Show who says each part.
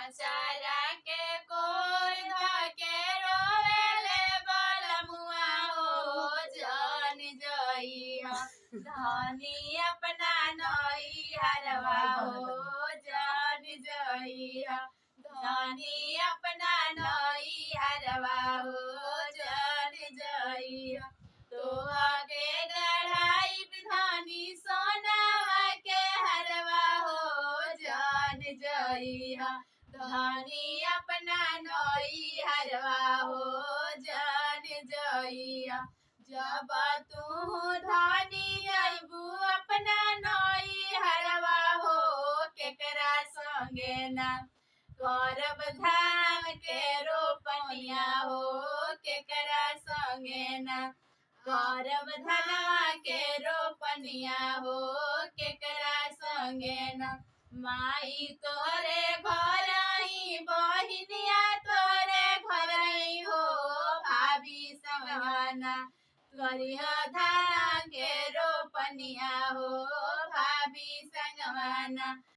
Speaker 1: आचारा के कोर धके रोवेले बलमुआ हो जान जइहा धनी अपना नई हरवा हो जान जइहा धनी अपना नई हरवा हो जान जइहा तो आगे गढ़ाई धनी सोनावा के हरवा हो जान जइहा धनी अपना नई हरवा हो जान जइहा जब तू धनी अइबू अपना नई हरवा हो केकरा संगे ना करब धान के रोपनिया हो केकरा संगे ना करब धनवा के रोपनिया हो केकरा संगे ना माई तोरे घर ही बहिनिया तोरे घर ही हो भाभी संगवाना करिह धान के रोपनिया हो भाभी संगवाना